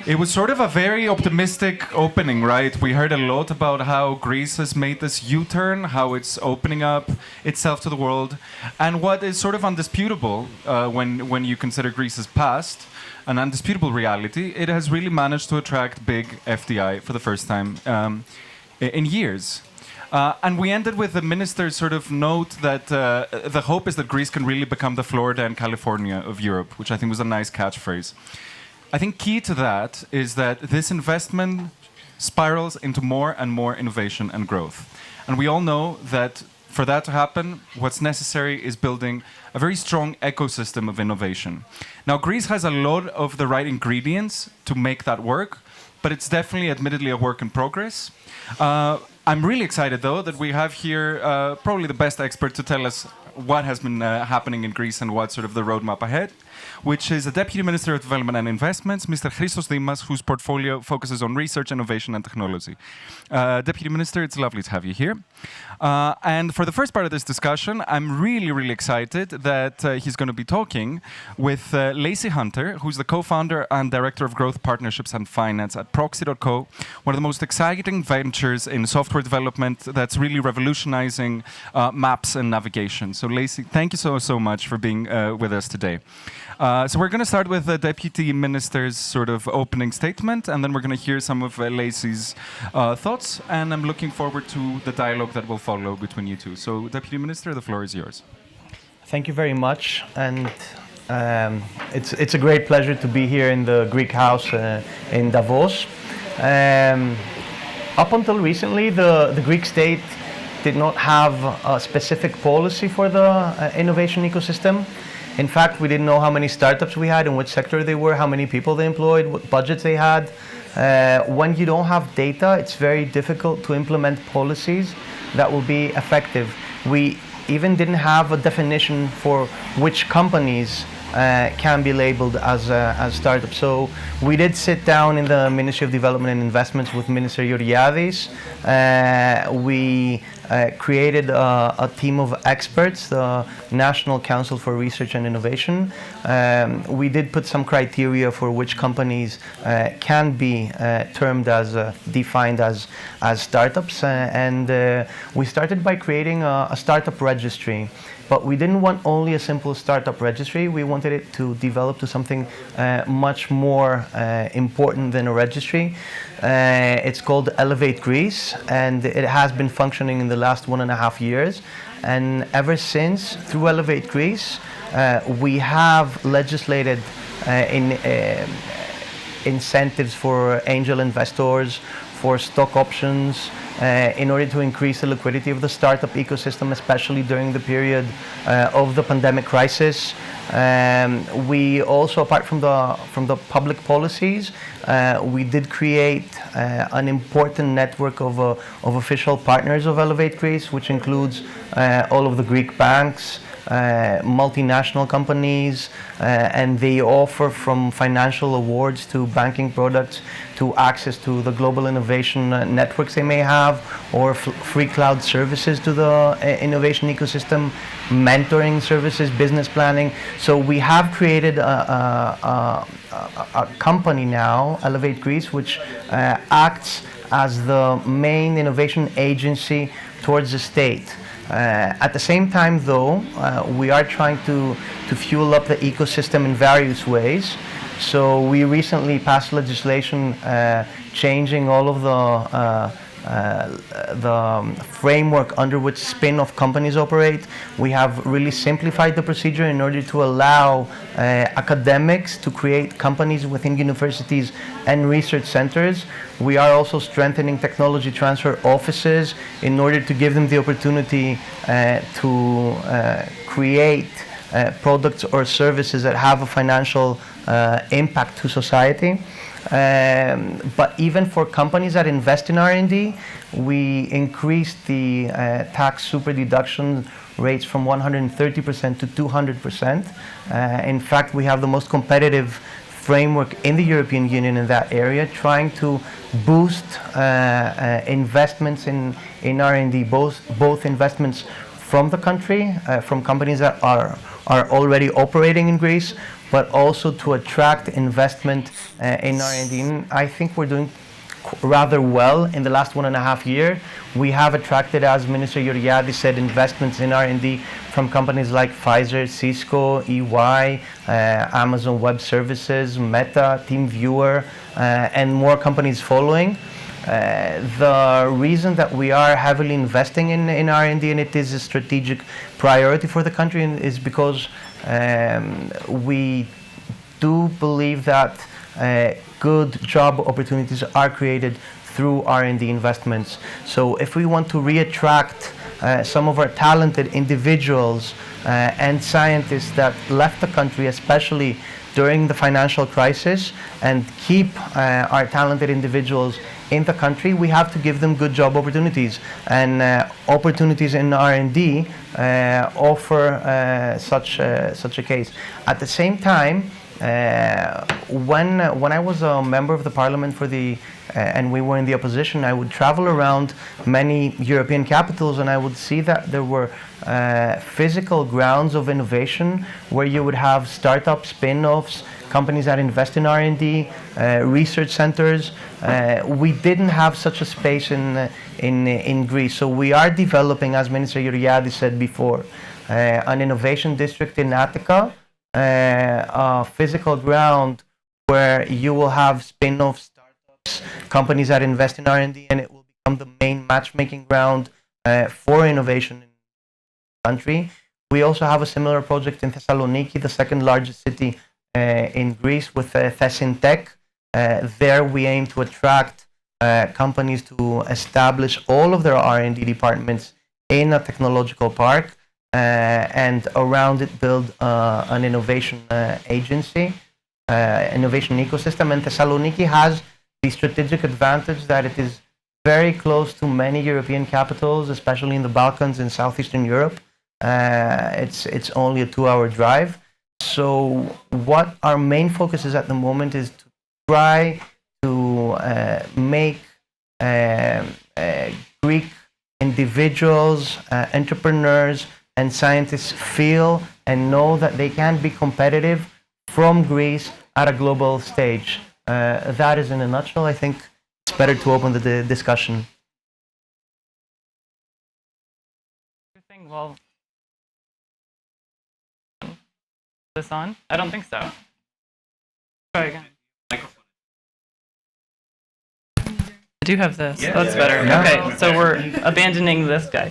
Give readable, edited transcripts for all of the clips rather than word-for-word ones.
It was sort of a very optimistic opening, right? We heard a lot about how Greece has made this U-turn, how it's opening up itself to the world, and what is sort of undisputable when you consider Greece's past, an undisputable reality. It has really managed to attract big FDI for the first time in years. And we ended with the minister's sort of note that the hope is that Greece can really become the Florida and California of Europe, which I think was a nice catchphrase. I think key to that is that this investment spirals into more and more innovation and growth. And we all know that for that to happen, what's necessary is building a very strong ecosystem of innovation. Now, Greece has a lot of the right ingredients to make that work, but it's definitely, admittedly, a work in progress. I'm really excited, though, that we have here probably the best expert to tell us what has been happening in Greece and what's sort of the roadmap ahead, which is the Deputy Minister of Development and Investments, Mr. Christos Dimas, whose portfolio focuses on research, innovation, and technology. Deputy Minister, it's lovely to have you here. And for the first part of this discussion, I'm really, really excited that he's going to be talking with Lacey Hunter, who's the co-founder and director of growth partnerships and finance at Proxy.co, one of the most exciting ventures in software development that's really revolutionizing maps and navigation. So Lacey, thank you so much for being with us today. So we're going to start with the Deputy Minister's sort of opening statement, and then we're going to hear some of Lacey's thoughts, and I'm looking forward to the dialogue that will follow between you two. So, Deputy Minister, the floor is yours. Thank you very much, and it's a great pleasure to be here in the Greek house in Davos. Up until recently, the Greek state did not have a specific policy for the innovation ecosystem. In fact, we didn't know how many startups we had, in which sector they were, how many people they employed, what budgets they had. When you don't have data, it's very difficult to implement policies that will be effective. We even didn't have a definition for which companies can be labeled as startups. So we did sit down in the Ministry of Development and Investments with Minister Georgiadis. We created a team of experts, the National Council for Research and Innovation. We did put some criteria for which companies can be termed as, defined as startups. And we started by creating a startup registry. But we didn't want only a simple startup registry. We wanted it to develop to something much more important than a registry. It's called Elevate Greece, and it has been functioning in the last 1.5 years. And ever since, through Elevate Greece, we have legislated incentives for angel investors, for stock options, in order to increase the liquidity of the startup ecosystem, especially during the period of the pandemic crisis. We also, apart from the public policies, we did create an important network of official partners of Elevate Greece, which includes all of the Greek banks, multinational companies, and they offer from financial awards to banking products to access to the global innovation networks they may have, or free cloud services to the innovation ecosystem, mentoring services, business planning. So we have created a company now, Elevate Greece, which acts as the main innovation agency towards the state. At the same time, though, we are trying to fuel up the ecosystem in various ways. So we recently passed legislation changing all of the framework under which spin-off companies operate. We have really simplified the procedure in order to allow academics to create companies within universities and research centers. We are also strengthening technology transfer offices in order to give them the opportunity to create products or services that have a financial impact to society. But even for companies that invest in R&D, we increased the tax super deduction rates from 130% to 200%. In fact, we have the most competitive framework in the European Union in that area, trying to boost investments in R&D, both investments from the country, from companies that are are already operating in Greece, but also to attract investment in R&D. And I think we're doing rather well in the last 1.5 years. We have attracted, as Minister Georgiadis said, investments in R&D from companies like Pfizer, Cisco, EY, Amazon Web Services, Meta, TeamViewer, and more companies following. The reason that we are heavily investing in R&D, and it is a strategic priority for the country, is because we do believe that good job opportunities are created through R&D investments. So if we want to reattract some of our talented individuals and scientists that left the country, especially during the financial crisis, and keep our talented individuals in the country, we have to give them good job opportunities. And opportunities in R&D offer such a case. At the same time, when I was a member of the parliament and we were in the opposition, I would travel around many European capitals, and I would see that there were physical grounds of innovation where you would have startup spin-offs, companies that invest in R&D, research centers. We didn't have such a space in Greece, so we are developing, as Minister Georgiadis said before, an innovation district in Attica. A physical ground where you will have spin-off startups, companies that invest in R&D, and it will become the main matchmaking ground for innovation in the country. We also have a similar project in Thessaloniki, the second largest city in Greece, with Thesintech. There we aim to attract companies to establish all of their R&D departments in a technological park. And around it build an innovation agency, innovation ecosystem. And Thessaloniki has the strategic advantage that it is very close to many European capitals, especially in the Balkans and Southeastern Europe. It's only a 2-hour drive. So what our main focus is at the moment is to try to make Greek individuals, entrepreneurs, and scientists feel and know that they can be competitive from Greece at a global stage. That is in a nutshell. I think it's better to open the discussion. Well, is this on? I don't think so. Try again. I do have this. Yeah, that's better. Yeah. Okay, so we're abandoning this guy.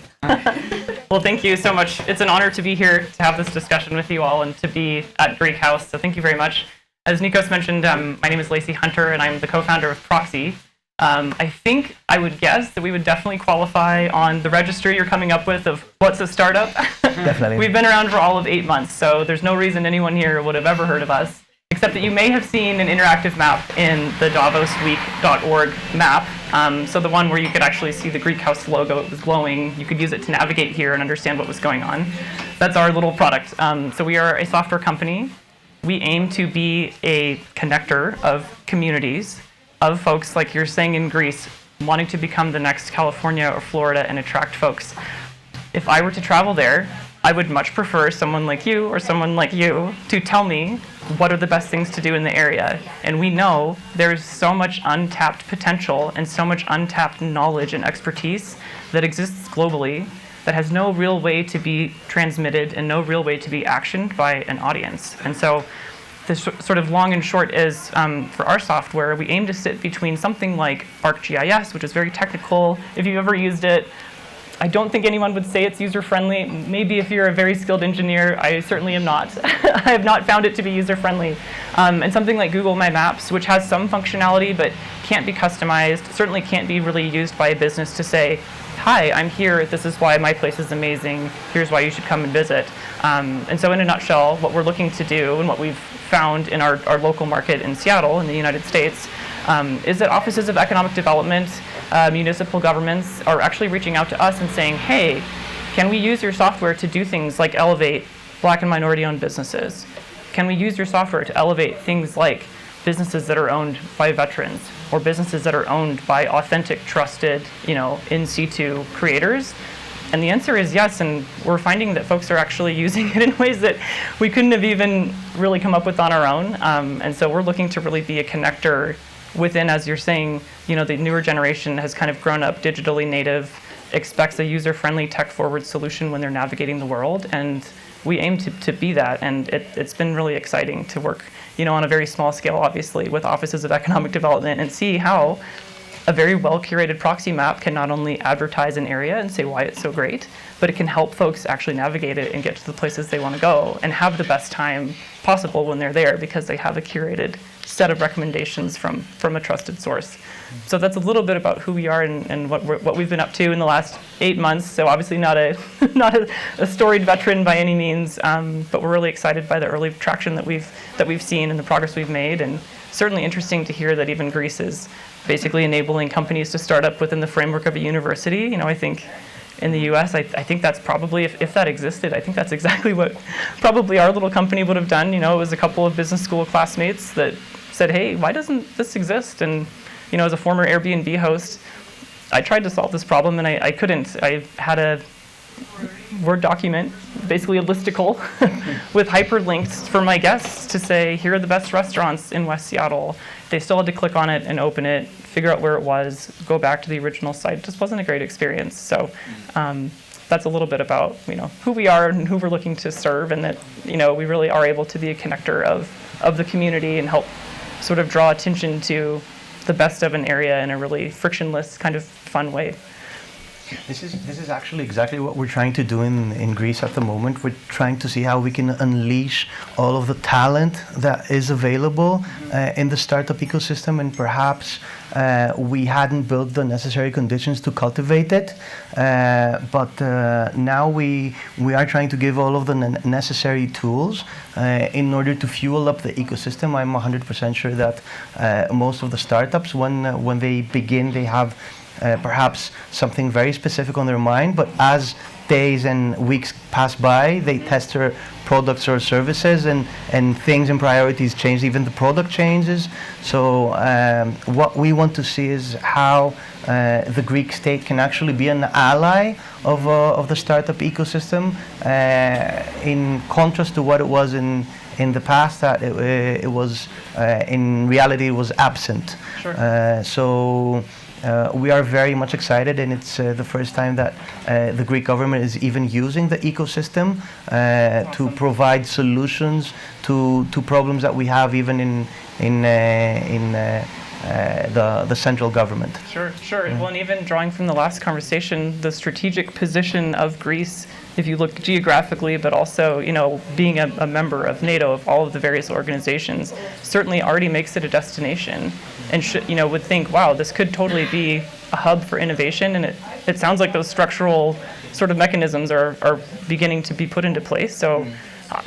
Well, thank you so much. It's an honor to be here to have this discussion with you all and to be at Greek House, so thank you very much. As Nikos mentioned, my name is Lacey Hunter, and I'm the co-founder of Proxy. I think I would guess that we would definitely qualify on the registry you're coming up with of what's a startup. Definitely. We've been around for all of 8 months, so there's no reason anyone here would have ever heard of us, except that you may have seen an interactive map in the davosweek.org map. So the one where you could actually see the Greek House logo, it was glowing. You could use it to navigate here and understand what was going on. That's our little product. So we are a software company. We aim to be a connector of communities, of folks like you're saying in Greece, wanting to become the next California or Florida and attract folks. If I were to travel there, I would much prefer someone like you or someone like you to tell me what are the best things to do in the area. And we know there's so much untapped potential and so much untapped knowledge and expertise that exists globally that has no real way to be transmitted and no real way to be actioned by an audience. And so this sort of long and short is, for our software, we aim to sit between something like ArcGIS, which is very technical. If you've ever used it, I don't think anyone would say it's user-friendly. Maybe if you're a very skilled engineer, I certainly am not. I have not found it to be user-friendly. And something like Google My Maps, which has some functionality but can't be customized, certainly can't be really used by a business to say, hi, I'm here, this is why my place is amazing, here's why you should come and visit. And so in a nutshell, what we're looking to do and what we've found in our local market in Seattle in the United States is that offices of economic development, municipal governments are actually reaching out to us and saying, hey, can we use your software to do things like elevate Black and minority-owned businesses? Can we use your software to elevate things like businesses that are owned by veterans or businesses that are owned by authentic, trusted, in situ creators? And the answer is yes, and we're finding that folks are actually using it in ways that we couldn't have even really come up with on our own. And so we're looking to really be a connector within, as you're saying, the newer generation has kind of grown up digitally native, expects a user-friendly, tech-forward solution when they're navigating the world, and we aim to be that. And it's been really exciting to work, on a very small scale, obviously, with offices of economic development and see how a very well-curated proxy map can not only advertise an area and say why it's so great, but it can help folks actually navigate it and get to the places they want to go and have the best time possible when they're there because they have a curated set of recommendations from a trusted source. So that's a little bit about who we are and what we've been up to in the last 8 months. So obviously not a storied veteran by any means, but we're really excited by the early traction that we've seen and the progress we've made, and certainly interesting to hear that even Greece is basically enabling companies to start up within the framework of a university. I think in the US, I think that's probably, if that existed, I think that's exactly what probably our little company would have done. It was a couple of business school classmates that said, hey, why doesn't this exist? And as a former Airbnb host, I tried to solve this problem and I couldn't. I had a Word document, basically a listicle, with hyperlinks for my guests to say, here are the best restaurants in West Seattle. They still had to click on it and open it, figure out where it was, go back to the original site. It just wasn't a great experience. So that's a little bit about who we are and who we're looking to serve, and that we really are able to be a connector of the community and help sort of draw attention to the best of an area in a really frictionless, kind of fun way. This is actually exactly what we're trying to do in Greece at the moment. We're trying to see how we can unleash all of the talent that is available in the startup ecosystem, and perhaps we hadn't built the necessary conditions to cultivate it. But now we are trying to give all of the necessary tools in order to fuel up the ecosystem. I'm 100% sure that most of the startups, when they begin, they have perhaps something very specific on their mind, but as days and weeks pass by, they test their products or services, and things and priorities change. Even the product changes. So what we want to see is how the Greek state can actually be an ally of the startup ecosystem, in contrast to what it was in the past, that it was in reality it was absent. Sure. We are very much excited, and it's the first time that the Greek government is even using the ecosystem to provide solutions to problems that we have even in the central government. Sure. Well, and even drawing from the last conversation, the strategic position of Greece, if you look geographically, but also, being a member of NATO, of all of the various organizations, certainly already makes it a destination, and would think, wow, this could totally be a hub for innovation, and it sounds like those structural sort of mechanisms are beginning to be put into place. So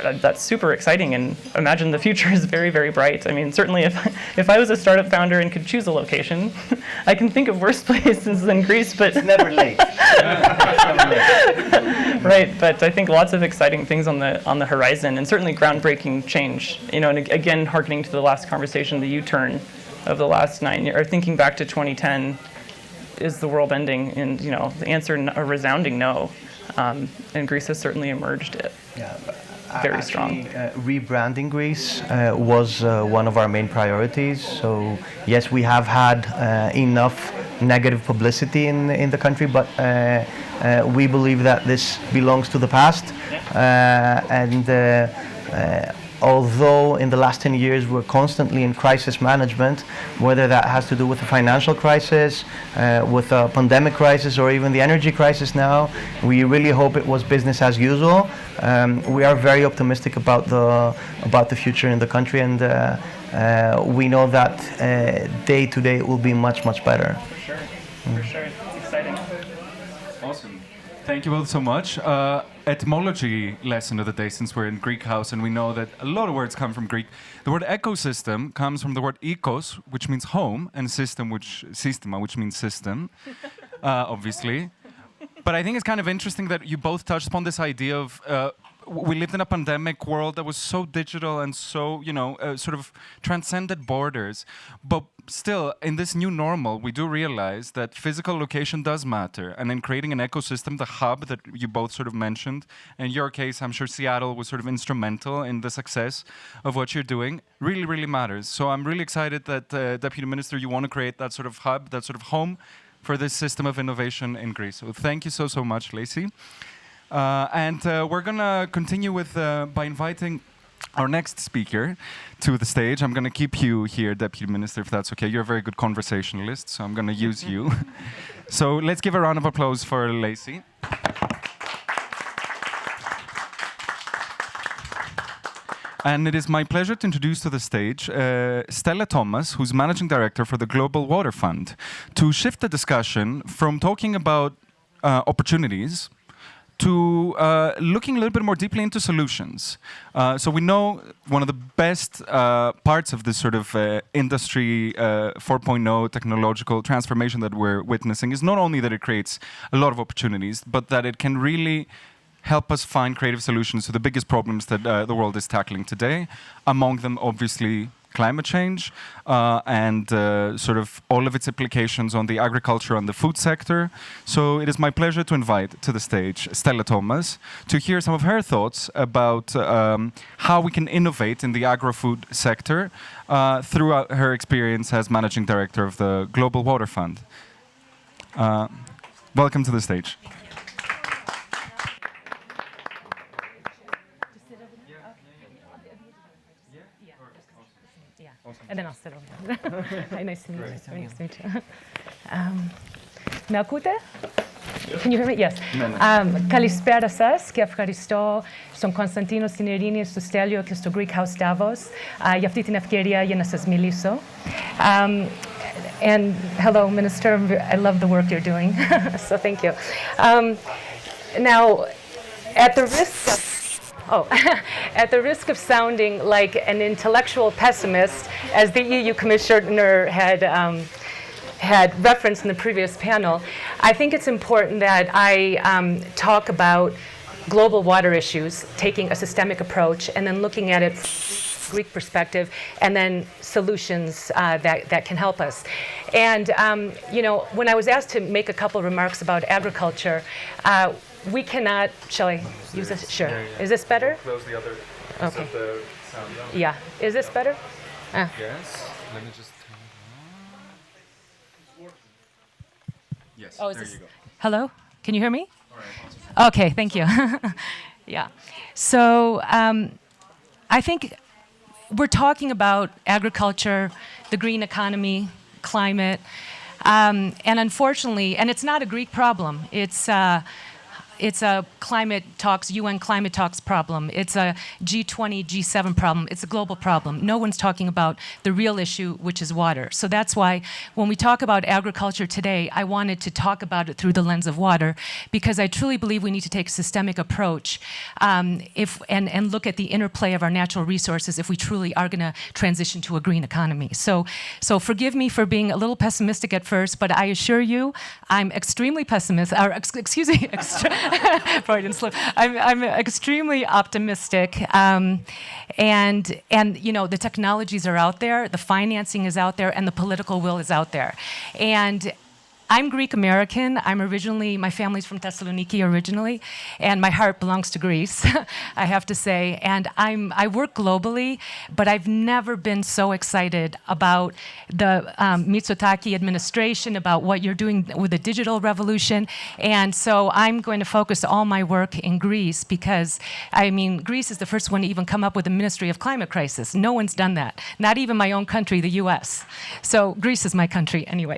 that's super exciting, and imagine the future is very, very bright. I mean, certainly if I was a startup founder and could choose a location, I can think of worse places than Greece, but it's never late. Right, but I think lots of exciting things on the horizon, and certainly groundbreaking change. And again, hearkening to the last conversation, the U-turn of the last 9 years, or thinking back to 2010, is the world ending? And the answer, a resounding no. And Greece has certainly emerged it. Yeah. Very strong. Rebranding Greece was one of our main priorities. So yes, we have had enough negative publicity in the country, but we believe that this belongs to the past. Although in the last 10 years we're constantly in crisis management, whether that has to do with the financial crisis, with a pandemic crisis, or even the energy crisis now, we really hope it was business as usual. We are very optimistic about the future in the country, and we know that day to day it will be much, much better. For sure. It's exciting. Awesome. Thank you both so much. Etymology lesson of the day, since we're in Greek house and we know that a lot of words come from Greek. The word ecosystem comes from the word ekos, which means home, and systema, which means system, obviously. But I think it's kind of interesting that you both touched upon this idea of we lived in a pandemic world that was so digital and so, sort of transcended borders. But still, in this new normal, we do realize that physical location does matter. And in creating an ecosystem, the hub that you both sort of mentioned, in your case, I'm sure Seattle was sort of instrumental in the success of what you're doing, really, really matters. So I'm really excited that, Deputy Minister, you want to create that sort of hub, that sort of home for this system of innovation in Greece. So thank you so, so much, Lacey. And we're going to continue with by inviting our next speaker to the stage. I'm going to keep you here, Deputy Minister, if that's okay. You're a very good conversationalist, so I'm going to use you. So let's give a round of applause for Lacey. And it is my pleasure to introduce to the stage Stella Thomas, who's Managing Director for the Global Water Fund, to shift the discussion from talking about opportunities to looking a little bit more deeply into solutions. So we know one of the best parts of this sort of industry 4.0 technological transformation that we're witnessing is not only that it creates a lot of opportunities, but that it can really help us find creative solutions to the biggest problems that the world is tackling today. Among them, obviously, climate change and sort of all of its implications on the agriculture and the food sector. So it is my pleasure to invite to the stage Stella Thomas to hear some of her thoughts about how we can innovate in the agro-food sector throughout her experience as Managing Director of the Global Water Fund. Welcome to the stage. And then I'll sit over there. Hi, nice to meet you. Very nice to meet you. Με ακούτε? Can you hear me? Yes. Καλησπέρα σας και ευχαριστώ στον Κωνσταντίνο, στην Ειρήνη, στο Στέλιο και στο Greek House Davos για αυτή την ευκαιρία για να σας μιλήσω. And hello, Minister. I love the work you're doing. So thank you. Now, at the risk of at the risk of sounding like an intellectual pessimist, as the EU Commissioner had referenced in the previous panel, I think it's important that I talk about global water issues, taking a systemic approach, and then looking at it from a Greek perspective, and then solutions that can help us. And when I was asked to make a couple remarks about agriculture, we cannot, shall I use this? Sure. Yeah, yeah. Is this better? Close the other. Okay. The sound down. Yeah. Is this better? Yes. Let me just turn it on. Yes. Oh, there you go. Hello? Can you hear me? All right. Awesome. Okay. Thank you. Yeah. So I think we're talking about agriculture, the green economy, climate, and unfortunately, and it's not a Greek problem. It's a climate talks, UN climate talks problem. It's a G20, G7 problem. It's a global problem. No one's talking about the real issue, which is water. So that's why when we talk about agriculture today, I wanted to talk about it through the lens of water, because I truly believe we need to take a systemic approach and look at the interplay of our natural resources if we truly are going to transition to a green economy. So forgive me for being a little pessimistic at first, but I assure you I'm extremely pessimistic, or excuse me, Freudian slip. I'm extremely optimistic, and the technologies are out there, the financing is out there, and the political will is out there. And I'm Greek American. My family's from Thessaloniki originally, and my heart belongs to Greece, I have to say. And I work globally, but I've never been so excited about the Mitsotakis administration, about what you're doing with the digital revolution. And so I'm going to focus all my work in Greece because, Greece is the first one to even come up with a Ministry of Climate Crisis. No one's done that, not even my own country, the US. So Greece is my country anyway.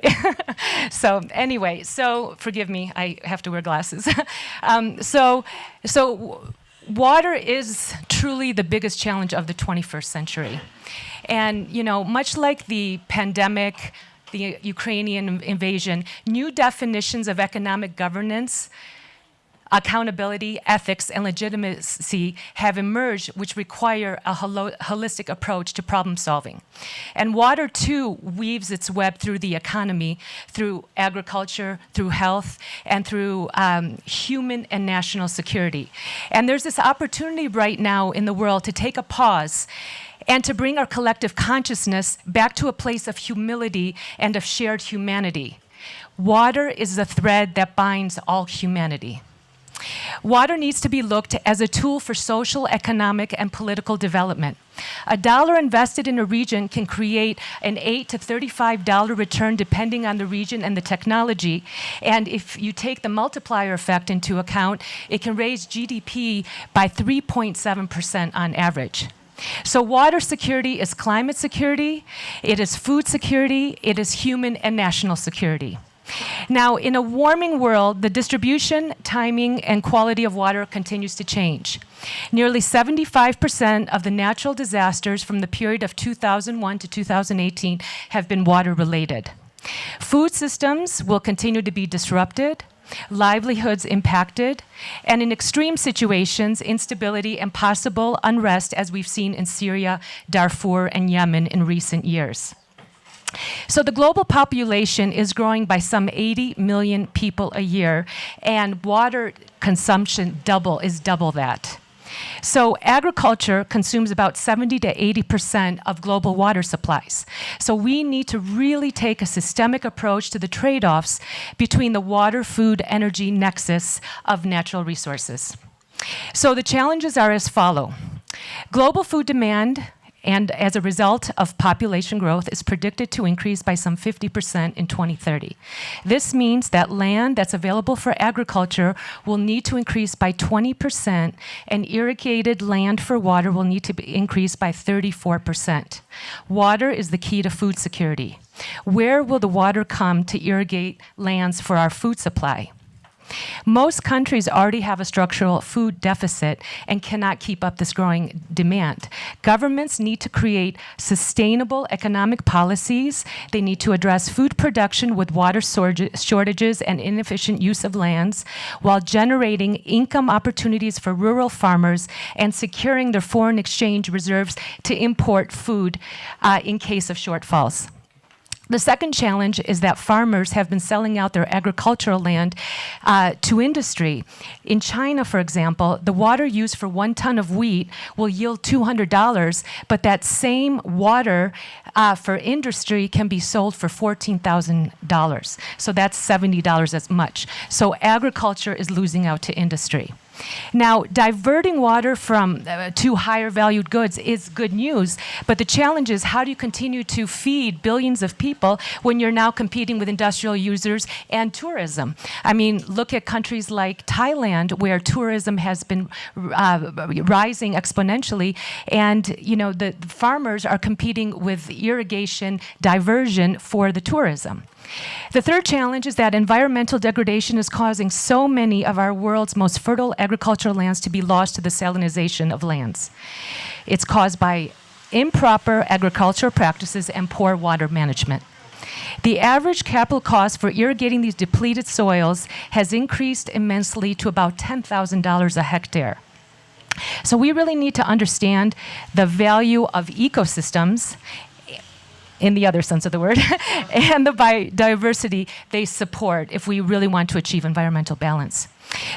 So forgive me, I have to wear glasses. So water is truly the biggest challenge of the 21st century. And, much like the pandemic, the Ukrainian invasion, new definitions of economic governance accountability, ethics, and legitimacy have emerged, which require a holistic approach to problem solving. And water, too, weaves its web through the economy, through agriculture, through health, and through human and national security. And there's this opportunity right now in the world to take a pause and to bring our collective consciousness back to a place of humility and of shared humanity. Water is the thread that binds all humanity. Water needs to be looked as a tool for social, economic, and political development. A dollar invested in a region can create an $8 to $35 return depending on the region and the technology. And if you take the multiplier effect into account, it can raise GDP by 3.7% on average. So water security is climate security, it is food security, it is human and national security. Now, in a warming world, the distribution, timing, and quality of water continues to change. Nearly 75% of the natural disasters from the period of 2001 to 2018 have been water-related. Food systems will continue to be disrupted, livelihoods impacted, and in extreme situations, instability and possible unrest, as we've seen in Syria, Darfur, and Yemen in recent years. So the global population is growing by some 80 million people a year, and water consumption is double that. So agriculture consumes about 70 to 80% of global water supplies. So we need to really take a systemic approach to the trade-offs between the water, food, energy nexus of natural resources. So the challenges are as follow. Global food demand, and as a result of population growth, is predicted to increase by some 50% in 2030. This means that land that's available for agriculture will need to increase by 20%, and irrigated land for water will need to increase by 34%. Water is the key to food security. Where will the water come to irrigate lands for our food supply? Most countries already have a structural food deficit and cannot keep up this growing demand. Governments need to create sustainable economic policies. They need to address food production with water shortages and inefficient use of lands, while generating income opportunities for rural farmers and securing their foreign exchange reserves to import food in case of shortfalls. The second challenge is that farmers have been selling out their agricultural land to industry. In China, for example, the water used for 1 ton of wheat will yield $200, but that same water for industry can be sold for $14,000. So that's $70 as much. So agriculture is losing out to industry. Now, diverting water to higher valued goods is good news, but the challenge is, how do you continue to feed billions of people when you're now competing with industrial users and tourism? I mean, look at countries like Thailand, where tourism has been rising exponentially, and the farmers are competing with irrigation diversion for the tourism. The third challenge is that environmental degradation is causing so many of our world's most fertile agricultural lands to be lost to the salinization of lands. It's caused by improper agricultural practices and poor water management. The average capital cost for irrigating these depleted soils has increased immensely to about $10,000 a hectare. So we really need to understand the value of ecosystems, in the other sense of the word, and the biodiversity they support if we really want to achieve environmental balance.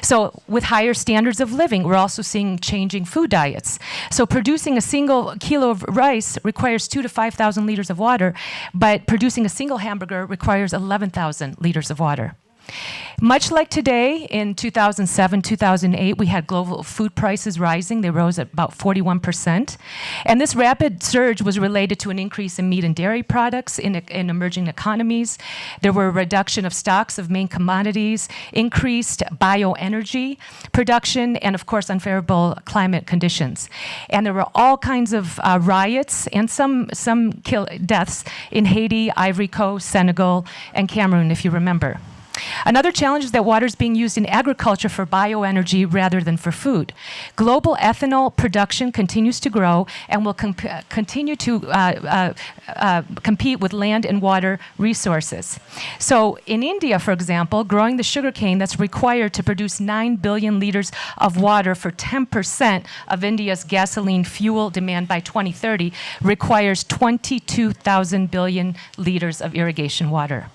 So with higher standards of living, we're also seeing changing food diets. So producing a single kilo of rice requires 2,000 to 5,000 liters of water, but producing a single hamburger requires 11,000 liters of water. Much like today, in 2007, 2008, we had global food prices rising. They rose at about 41%. And this rapid surge was related to an increase in meat and dairy products in emerging economies. There were a reduction of stocks of main commodities, increased bioenergy production, and of course, unfavorable climate conditions. And there were all kinds of riots and some deaths in Haiti, Ivory Coast, Senegal, and Cameroon, if you remember. Another challenge is that water is being used in agriculture for bioenergy rather than for food. Global ethanol production continues to grow and will continue to compete with land and water resources. So in India, for example, growing the sugarcane that's required to produce 9 billion liters of water for 10% of India's gasoline fuel demand by 2030 requires 22,000 billion liters of irrigation water.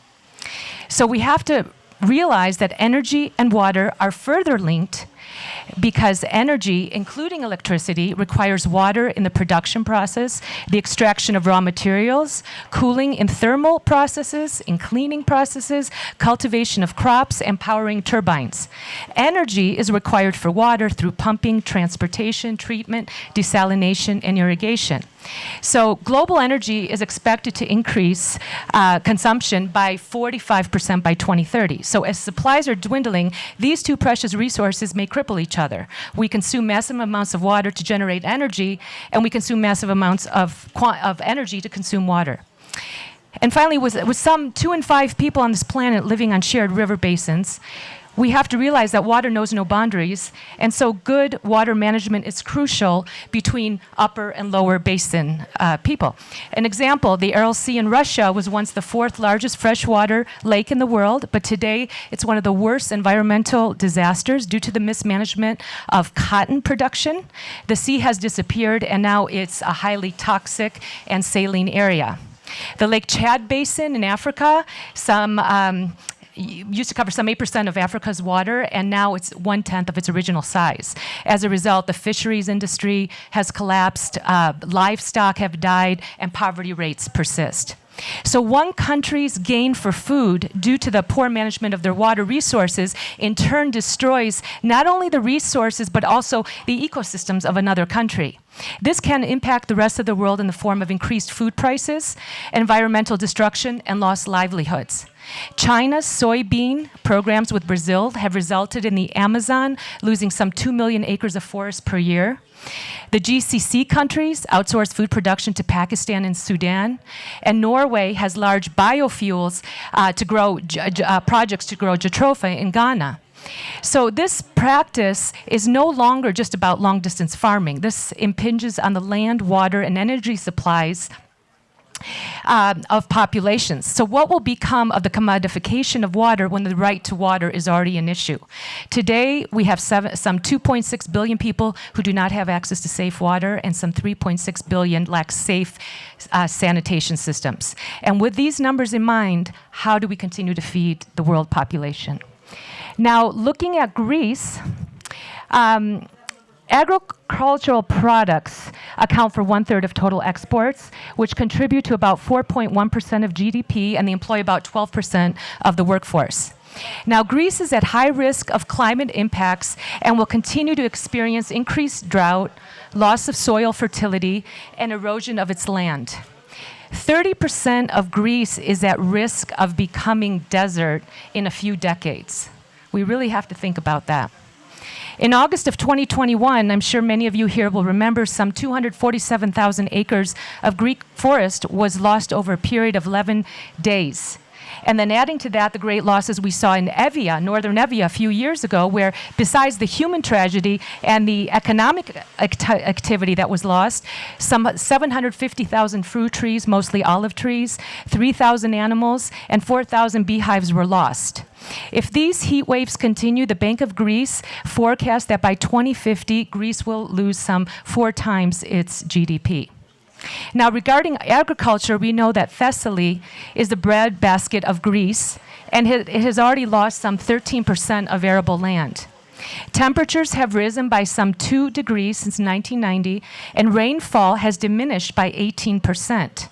So we have to realize that energy and water are further linked because energy, including electricity, requires water in the production process, the extraction of raw materials, cooling in thermal processes, in cleaning processes, cultivation of crops, and powering turbines. Energy is required for water through pumping, transportation, treatment, desalination, and irrigation. So global energy is expected to increase consumption by 45% by 2030. So as supplies are dwindling, these two precious resources may cripple each other. We consume massive amounts of water to generate energy, and we consume massive amounts of energy to consume water. And finally, with some 2 in 5 people on this planet living on shared river basins, we have to realize that water knows no boundaries, and so good water management is crucial between upper and lower basin people. An example, the Aral Sea in Russia was once the 4th largest freshwater lake in the world, but today it's one of the worst environmental disasters due to the mismanagement of cotton production. The sea has disappeared, and now it's a highly toxic and saline area. The Lake Chad Basin in Africa, used to cover some 8% of Africa's water, and now it's 1/10 of its original size. As a result, the fisheries industry has collapsed, livestock have died, and poverty rates persist. So one country's gain for food due to the poor management of their water resources in turn destroys not only the resources but also the ecosystems of another country. This can impact the rest of the world in the form of increased food prices, environmental destruction, and lost livelihoods. China's soybean programs with Brazil have resulted in the Amazon losing some 2 million acres of forest per year. The GCC countries outsource food production to Pakistan and Sudan, and Norway has large biofuels projects to grow jatropha in Ghana. So this practice is no longer just about long-distance farming. This impinges on the land, water, and energy supplies of populations. So what will become of the commodification of water when the right to water is already an issue? Today, we have some 2.6 billion people who do not have access to safe water, and some 3.6 billion lack safe sanitation systems. And with these numbers in mind, how do we continue to feed the world population? Now, looking at Greece, agricultural products account for 1/3 of total exports, which contribute to about 4.1% of GDP, and they employ about 12% of the workforce. Now, Greece is at high risk of climate impacts and will continue to experience increased drought, loss of soil fertility, and erosion of its land. 30% of Greece is at risk of becoming desert in a few decades. We really have to think about that. In August of 2021, I'm sure many of you here will remember, some 247,000 acres of Greek forest was lost over a period of 11 days. And then adding to that, the great losses we saw in Evia, northern Evia, a few years ago, where besides the human tragedy and the economic activity that was lost, some 750,000 fruit trees, mostly olive trees, 3,000 animals, and 4,000 beehives were lost. If these heat waves continue, the Bank of Greece forecasts that by 2050, Greece will lose some 4 times its GDP. Now, regarding agriculture, we know that Thessaly is the breadbasket of Greece, and it has already lost some 13% of arable land. Temperatures have risen by some 2 degrees since 1990, and rainfall has diminished by 18%.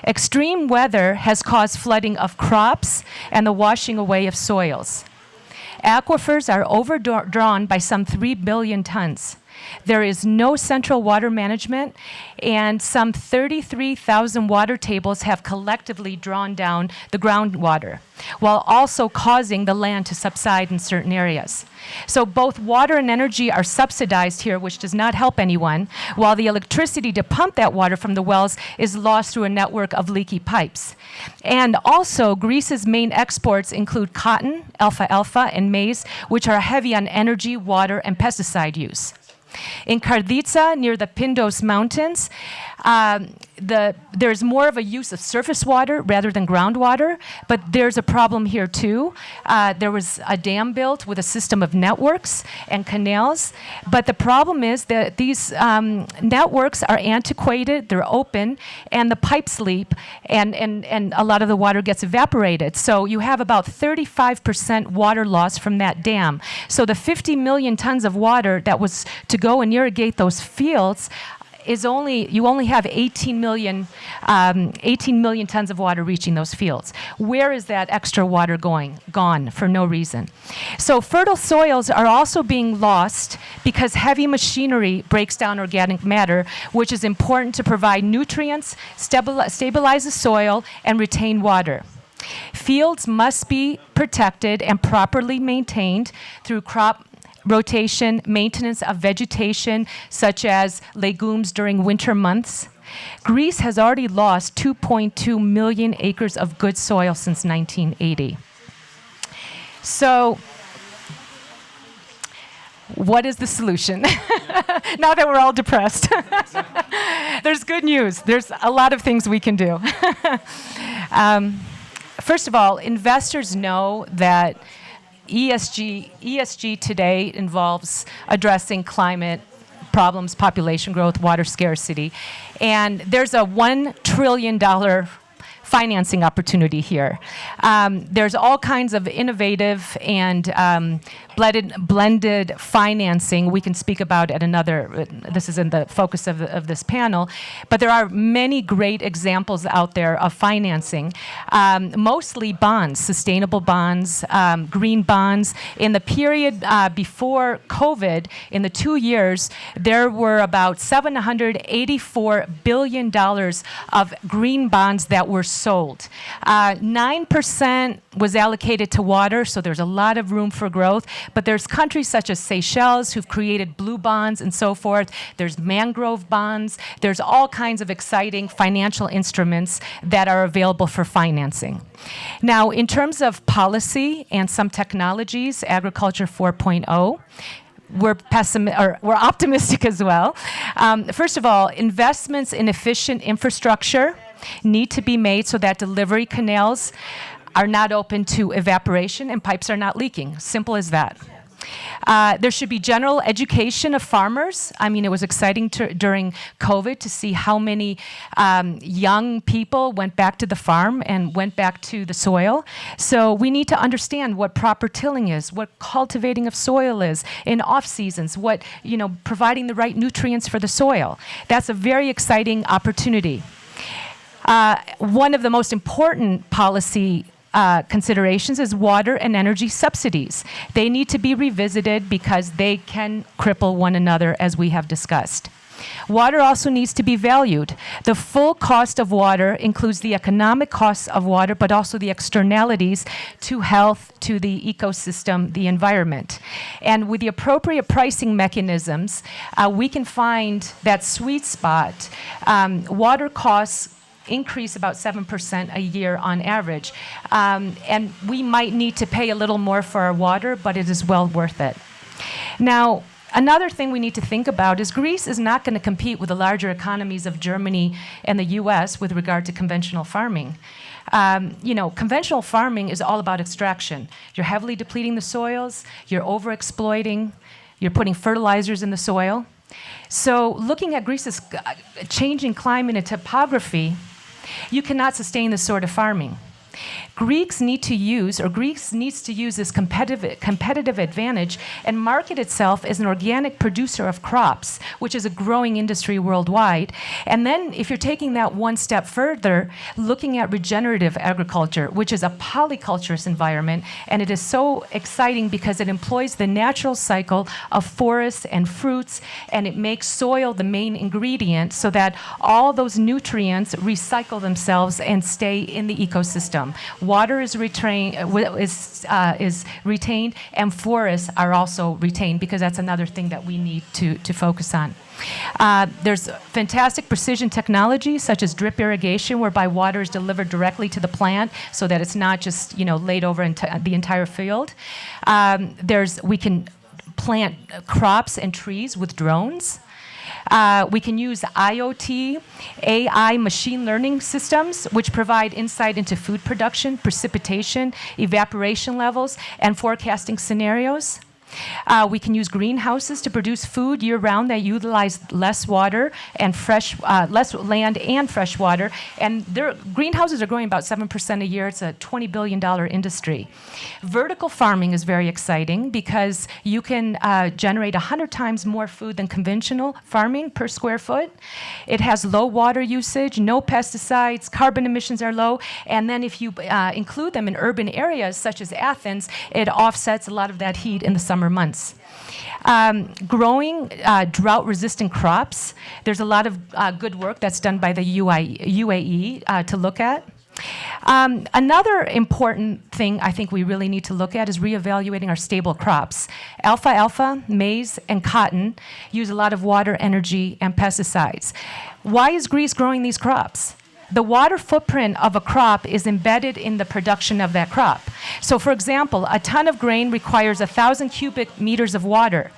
Extreme weather has caused flooding of crops and the washing away of soils. Aquifers are overdrawn by some 3 billion tons. There is no central water management, and some 33,000 water tables have collectively drawn down the groundwater, while also causing the land to subside in certain areas. So both water and energy are subsidized here, which does not help anyone, while the electricity to pump that water from the wells is lost through a network of leaky pipes. And also, Greece's main exports include cotton, alfalfa, and maize, which are heavy on energy, water, and pesticide use. In Karditsa, near the Pindos Mountains, there's more of a use of surface water rather than groundwater, but there's a problem here too. There was a dam built with a system of networks and canals, but the problem is that these networks are antiquated, they're open, and the pipes leak, and a lot of the water gets evaporated. So you have about 35% water loss from that dam. So the 50 million tons of water that was to go and irrigate those fields you only have 18 million tons of water reaching those fields. Where is that extra water going? Gone for no reason. So fertile soils are also being lost because heavy machinery breaks down organic matter, which is important to provide nutrients, stabilize the soil, and retain water. Fields must be protected and properly maintained through crop rotation, maintenance of vegetation, such as legumes during winter months. Greece has already lost 2.2 million acres of good soil since 1980. So, what is the solution? Now that we're all depressed. There's good news. There's a lot of things we can do. First of all, investors know that ESG today involves addressing climate problems, population growth, water scarcity, and there's a $1 trillion financing opportunity here. There's all kinds of innovative and blended financing we can speak about at another, this isn't the focus of this panel, but there are many great examples out there of financing, mostly bonds, sustainable bonds, green bonds. In the period before COVID, in the 2 years, there were about $784 billion of green bonds that were sold. 9% was allocated to water, so there's a lot of room for growth. But there's countries such as Seychelles who've created blue bonds and so forth. There's mangrove bonds. There's all kinds of exciting financial instruments that are available for financing. Now, in terms of policy and some technologies, Agriculture 4.0, we're optimistic as well. First of all, investments in efficient infrastructure need to be made so that delivery canals are not open to evaporation and pipes are not leaking. Simple as that. There should be general education of farmers. I mean, it was exciting during COVID to see how many young people went back to the farm and went back to the soil. So we need to understand what proper tilling is, what cultivating of soil is in off seasons, what, providing the right nutrients for the soil. That's a very exciting opportunity. One of the most important policy considerations is water and energy subsidies. They need to be revisited because they can cripple one another, as we have discussed. Water also needs to be valued. The full cost of water includes the economic costs of water, but also the externalities to health, to the ecosystem, the environment. And with the appropriate pricing mechanisms, we can find that sweet spot. Water costs increase about 7% a year on average. And we might need to pay a little more for our water, but it is well worth it. Now, another thing we need to think about is Greece is not going to compete with the larger economies of Germany and the US with regard to conventional farming. Conventional farming is all about extraction. You're heavily depleting the soils, you're overexploiting, you're putting fertilizers in the soil. So looking at Greece's changing climate and topography, you cannot sustain this sort of farming. Greece needs to use this competitive advantage and market itself as an organic producer of crops, which is a growing industry worldwide. And then if you're taking that one step further, looking at regenerative agriculture, which is a polyculturist environment, and it is so exciting because it employs the natural cycle of forests and fruits, and it makes soil the main ingredient so that all those nutrients recycle themselves and stay in the ecosystem. Water is retained, and forests are also retained, because that's another thing that we need to focus on. There's fantastic precision technology, such as drip irrigation, whereby water is delivered directly to the plant so that it's not just laid over into the entire field. We can plant crops and trees with drones. We can use IoT, AI machine learning systems, which provide insight into food production, precipitation, evaporation levels, and forecasting scenarios. We can use greenhouses to produce food year-round that utilize less water and less land and fresh water. And greenhouses are growing about 7% a year. It's a $20 billion industry. Vertical farming is very exciting because you can generate 100 times more food than conventional farming per square foot. It has low water usage, no pesticides, carbon emissions are low, and then if you include them in urban areas such as Athens, it offsets a lot of that heat in the summer months. Growing drought-resistant crops. There's a lot of good work that's done by the UAE to look at. Another important thing I think we really need to look at is reevaluating our stable crops. Alfalfa, maize, and cotton use a lot of water, energy, and pesticides. Why is Greece growing these crops? The water footprint of a crop is embedded in the production of that crop. So, for example, a ton of grain requires 1,000 cubic meters of water.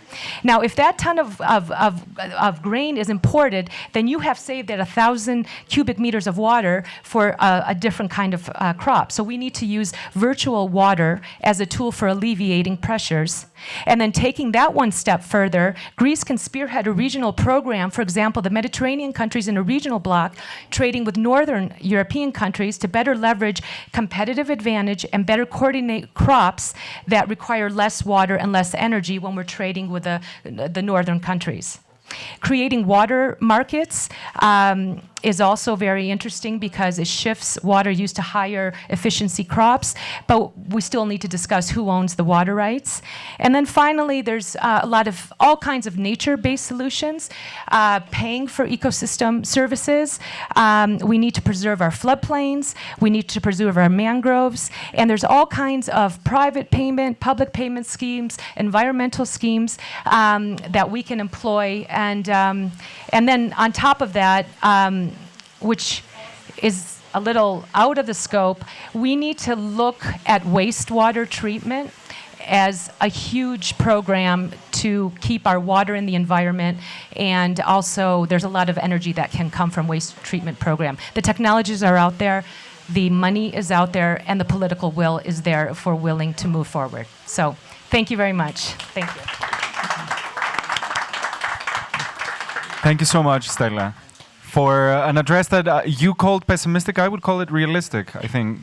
Now, if that ton of grain is imported, then you have saved that 1,000 cubic meters of water for a different kind of crop. So we need to use virtual water as a tool for alleviating pressures. And then taking that one step further, Greece can spearhead a regional program, for example, the Mediterranean countries in a regional bloc, trading with northern European countries to better leverage competitive advantage and better coordinate crops that require less water and less energy when we're trading with the northern countries. Creating water markets is also very interesting because it shifts water use to higher efficiency crops, but we still need to discuss who owns the water rights. And then finally, there's all kinds of nature-based solutions, paying for ecosystem services. We need to preserve our floodplains. We need to preserve our mangroves. And there's all kinds of private payment, public payment schemes, environmental schemes that we can employ. And then on top of that, which is a little out of the scope, we need to look at wastewater treatment as a huge program to keep our water in the environment, and also there's a lot of energy that can come from waste treatment program. The technologies are out there, the money is out there, and the political will is there if we're willing to move forward. So thank you very much. Thank you. Thank you so much, Stella, for an address that you called pessimistic. I would call it realistic, I think.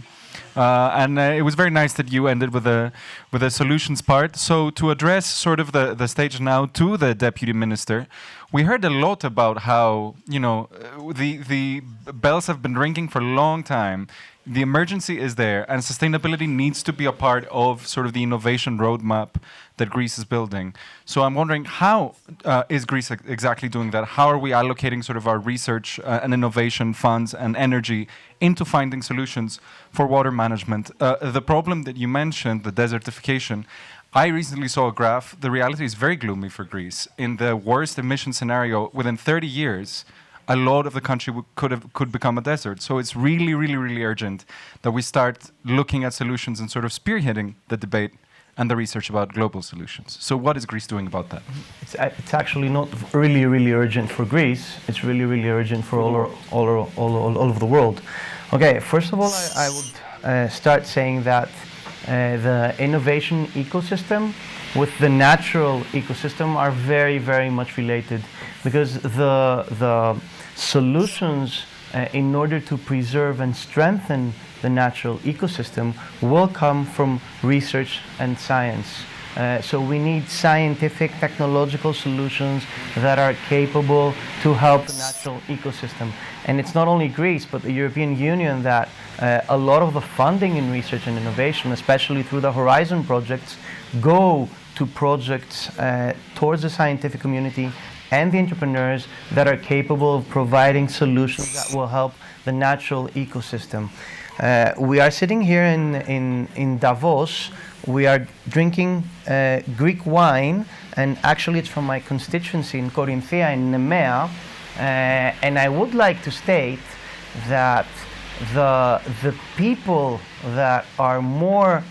And it was very nice that you ended with a solutions part. So to address sort of the stage now to the Deputy Minister, we heard a lot about how, the bells have been ringing for a long time. The emergency is there, and sustainability needs to be a part of sort of the innovation roadmap that Greece is building. So I'm wondering, how is Greece exactly doing that? How are we allocating sort of our research and innovation funds and energy into finding solutions for water management? The problem that you mentioned, the desertification, I recently saw a graph. The reality is very gloomy for Greece. In the worst emission scenario, within 30 years, a lot of the country could become a desert. So it's really, really, really urgent that we start looking at solutions and sort of spearheading the debate and the research about global solutions. So what is Greece doing about that? It's actually not really, really urgent for Greece. It's really, really urgent for all over the world. Okay, first of all, I would start saying that the innovation ecosystem with the natural ecosystem are very, very much related, because the solutions in order to preserve and strengthen the natural ecosystem will come from research and science. So we need scientific, technological solutions that are capable to help the natural ecosystem. And it's not only Greece, but the European Union that a lot of the funding in research and innovation, especially through the Horizon projects, go to projects towards the scientific community and the entrepreneurs that are capable of providing solutions that will help the natural ecosystem. We are sitting here in Davos. We are drinking Greek wine, and actually it's from my constituency in Corinthia, in Nemea. And I would like to state that the people that are more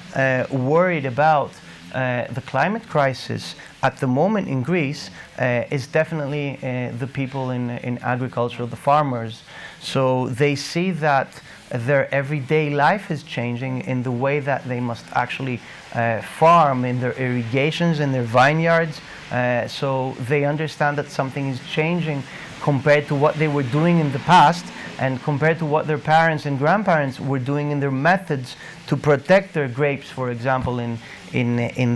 worried about the climate crisis at the moment in Greece is definitely the people in agriculture, the farmers. So they see that their everyday life is changing in the way that they must actually farm, in their irrigations, in their vineyards. So they understand that something is changing compared to what they were doing in the past, and compared to what their parents and grandparents were doing in their methods to protect their grapes, for example, in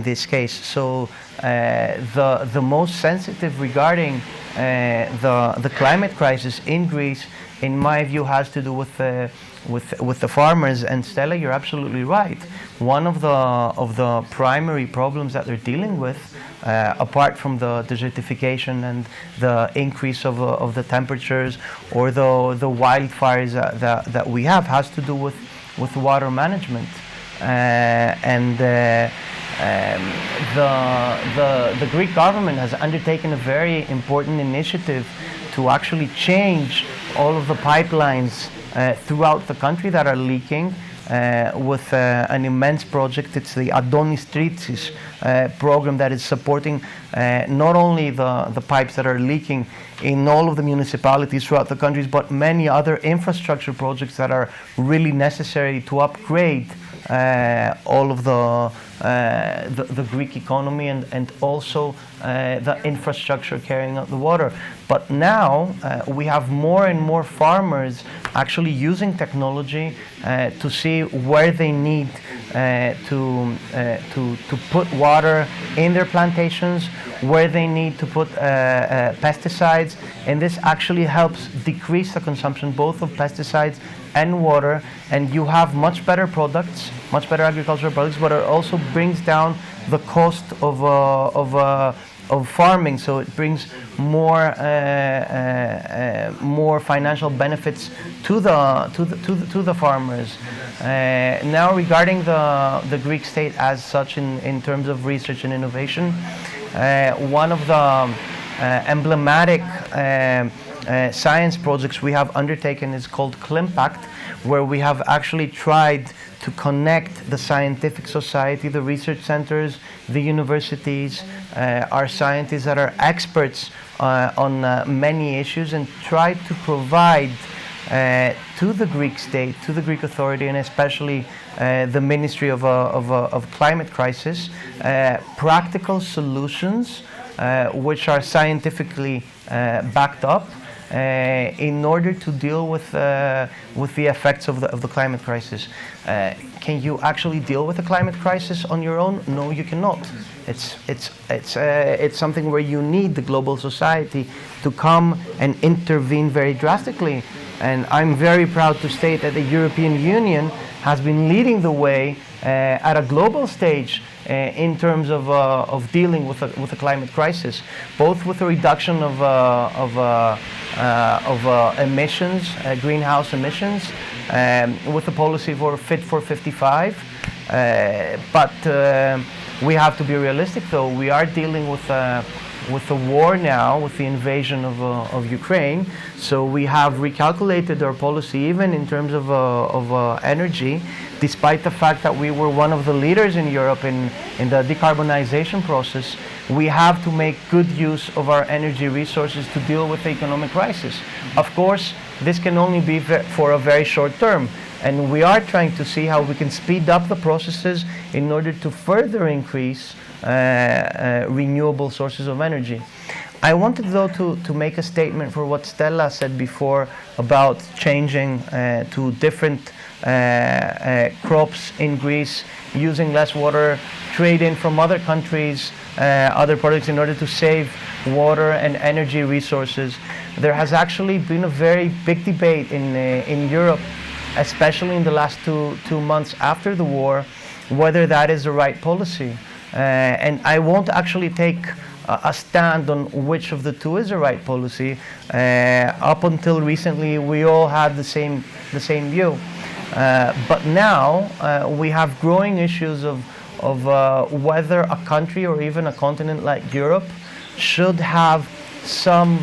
this case. So the most sensitive regarding the climate crisis in Greece, in my view, has to do with the farmers. And Stella, you're absolutely right. One of the primary problems that they're dealing with, apart from the desertification and the increase of the temperatures or the wildfires that we have, has to do with water management. The Greek government has undertaken a very important initiative to actually change all of the pipelines throughout the country that are leaking, with an immense project. It's the Adonis Tritsis program that is supporting not only the pipes that are leaking in all of the municipalities throughout the countries, but many other infrastructure projects that are really necessary to upgrade all of the Greek economy and also the infrastructure carrying out the water. But now we have more and more farmers actually using technology to see where they need to put water in their plantations, where they need to put pesticides, and this actually helps decrease the consumption both of pesticides and water, and you have much better products, much better agricultural products, but it also brings down the cost of farming. So it brings more financial benefits to the farmers. Now, regarding the Greek state as such in terms of research and innovation, one of the emblematic science projects we have undertaken is called Klimpact, where we have actually tried to connect the scientific society, the research centers, the universities, our scientists that are experts on many issues, and try to provide to the Greek state, to the Greek authority, and especially the Ministry of Climate Crisis, practical solutions which are scientifically backed up, in order to deal with the effects of the climate crisis. Can you actually deal with the climate crisis on your own? No, you cannot. It's something where you need the global society to come and intervene very drastically. And I'm very proud to state that the European Union has been leading the way at a global stage in terms of dealing with the climate crisis, both with the reduction of emissions, greenhouse emissions, with the policy for Fit for 55. But we have to be realistic, though. We are dealing with the war now, with the invasion of Ukraine. So we have recalculated our policy even in terms of energy, despite the fact that we were one of the leaders in Europe in the decarbonization process. We have to make good use of our energy resources to deal with the economic crisis. Of course, this can only be for a very short term, and we are trying to see how we can speed up the processes in order to further increase renewable sources of energy. I wanted though to make a statement for what Stella said before about changing to different crops in Greece, using less water, trade in from other countries, other products in order to save water and energy resources. There has actually been a very big debate in Europe, especially in the last two months after the war, whether that is the right policy. And I won't actually take a stand on which of the two is the right policy. Up until recently, we all had the same view. But now we have growing issues of whether a country or even a continent like Europe should have some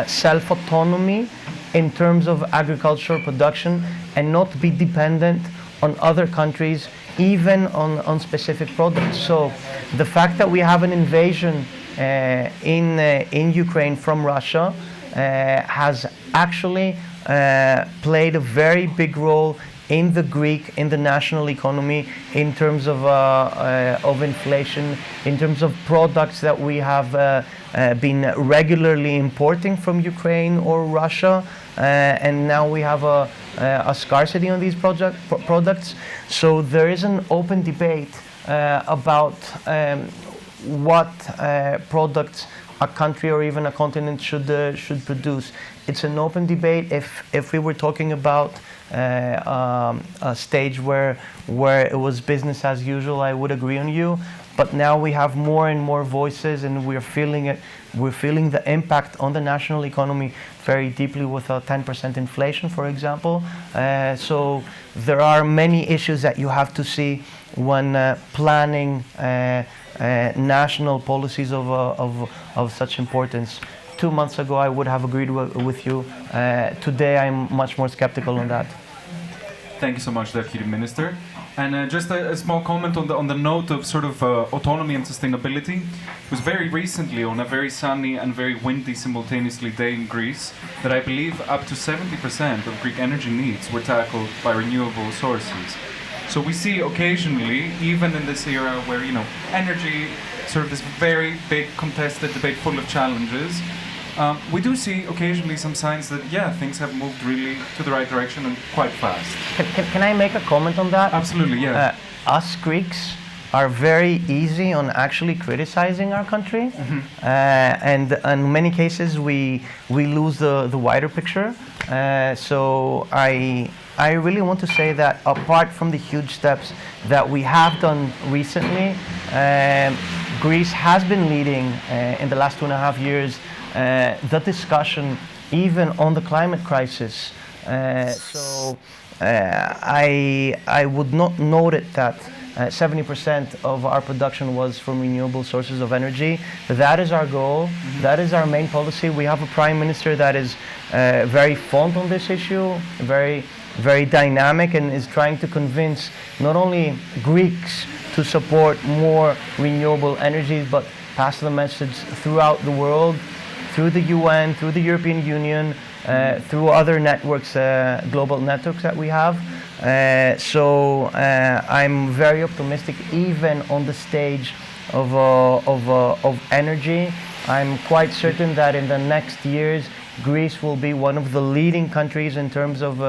self-autonomy in terms of agricultural production and not be dependent on other countries, even on specific products. So the fact that we have an invasion in Ukraine from Russia has actually played a very big role in the national economy, in terms of inflation, in terms of products that we have been regularly importing from Ukraine or Russia, and now we have a scarcity on these products. So there is an open debate about what products a country or even a continent should produce. It's an open debate. If we were talking about a stage where it was business as usual, I would agree on you. But now we have more and more voices, and we're feeling it. We're feeling the impact on the national economy very deeply with a 10% inflation, for example. So there are many issues that you have to see when planning national policies of such importance. 2 months ago, I would have agreed with you. Today, I'm much more skeptical on that. Thank you so much, Deputy Minister. And just a small comment on the note of sort of autonomy and sustainability. It was very recently, on a very sunny and very windy simultaneously day in Greece, that I believe up to 70% of Greek energy needs were tackled by renewable sources. So we see occasionally, even in this era where, energy, sort of this very big contested debate full of challenges, we do see occasionally some signs that, things have moved really to the right direction and quite fast. Can I make a comment on that? Absolutely, yeah. Us Greeks are very easy on actually criticizing our country, and in many cases we lose the wider picture. So I really want to say that apart from the huge steps that we have done recently, Greece has been leading in the last 2.5 years the discussion even on the climate crisis. So I would not note it that 70% of our production was from renewable sources of energy. That is our goal. That is our main policy. We have a prime minister that is very fond on this issue, very dynamic, and is trying to convince not only Greeks to support more renewable energies, but pass the message throughout the world, through the UN, through the European Union, through other networks, global networks that we have. So I'm very optimistic, even on the stage of energy. I'm quite certain that in the next years, Greece will be one of the leading countries in terms of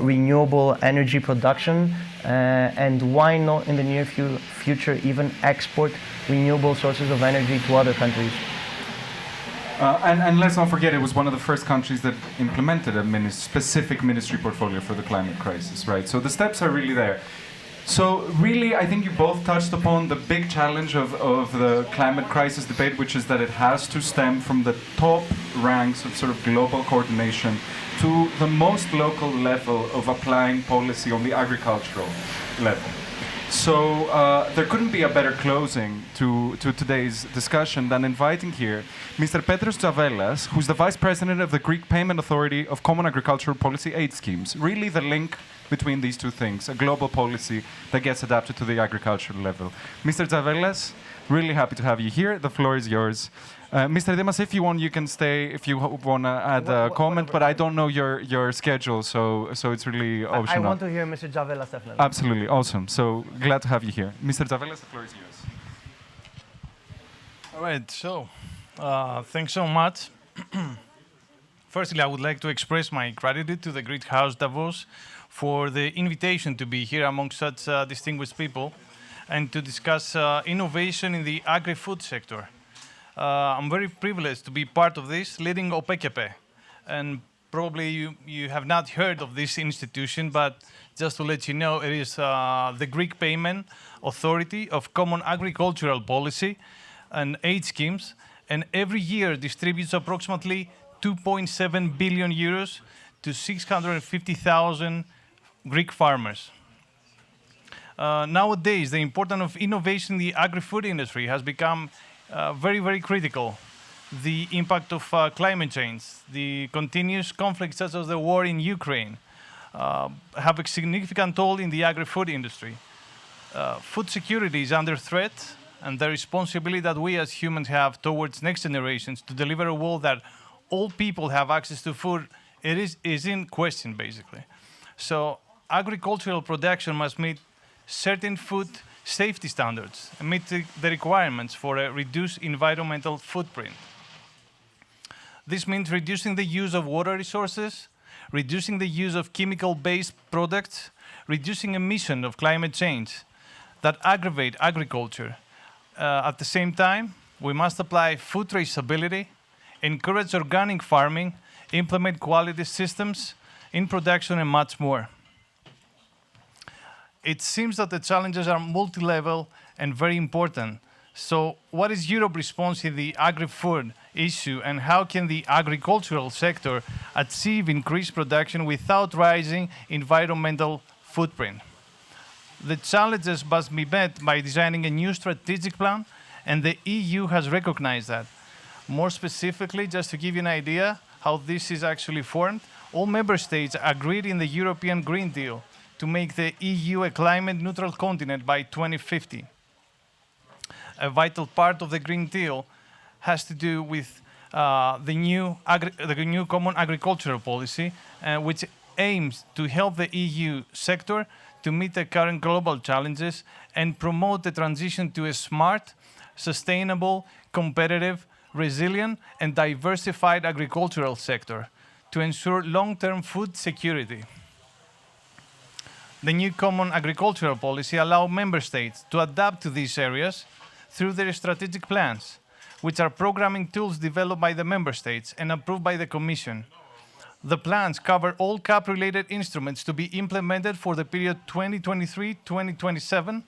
renewable energy production, and why not in the near future even export renewable sources of energy to other countries. And let's not forget, it was one of the first countries that implemented a specific ministry portfolio for the climate crisis, right? So the steps are really there. So really, I think you both touched upon the big challenge of the climate crisis debate, which is that it has to stem from the top ranks of sort of global coordination to the most local level of applying policy on the agricultural level. So there couldn't be a better closing to today's discussion than inviting here Mr. Petros Tsavelas, who's the Vice President of the Greek Payment Authority of Common Agricultural Policy Aid Schemes. Really the link between these two things, a global policy that gets adapted to the agricultural level. Mr. Tsavelas, really happy to have you here. The floor is yours. Mr. Dimas, if you want, you can stay if you want to add a comment, but I don't know your schedule, so it's really optional. I want to hear Mr. Tsavelas, definitely. Absolutely, awesome. So glad to have you here. Mr. Tsavelas, the floor is yours. All right, so Thanks so much. Firstly, I would like to express my gratitude to the Great House Davos for the invitation to be here among such distinguished people and to discuss innovation in the agri-food sector. I'm very privileged to be part of this, leading OPECEP. And probably you have not heard of this institution, but just to let you know, it is the Greek Payment Authority of Common Agricultural Policy and aid schemes, and every year distributes approximately 2.7 billion euros to 650,000 Greek farmers. Nowadays, the importance of innovation in the agri-food industry has become very, very critical. The impact of climate change, the continuous conflicts such as the war in Ukraine, have a significant toll in the agri-food industry. Food security is under threat, and the responsibility that we as humans have towards next generations to deliver a world that all people have access to food, is in question, basically. So agricultural production must meet certain food safety standards and meet the requirements for a reduced environmental footprint. This means reducing the use of water resources, reducing the use of chemical-based products, reducing emission of climate change that aggravate agriculture. At the same time, we must apply food traceability, encourage organic farming, implement quality systems in production, and much more. It seems that the challenges are multi-level and very important. So what is Europe's response in the agri-food issue, and how can the agricultural sector achieve increased production without rising environmental footprint? The challenges must be met by designing a new strategic plan, and the EU has recognized that. More specifically, just to give you an idea how this is actually formed, all member states agreed in the European Green Deal to make the EU a climate-neutral continent by 2050. A vital part of the Green Deal has to do with the new Common Agricultural Policy, which aims to help the EU sector to meet the current global challenges and promote the transition to a smart, sustainable, competitive, resilient, and diversified agricultural sector to ensure long-term food security. The new Common Agricultural Policy allows member states to adapt to these areas through their strategic plans, which are programming tools developed by the member states and approved by the Commission. The plans cover all CAP-related instruments to be implemented for the period 2023-2027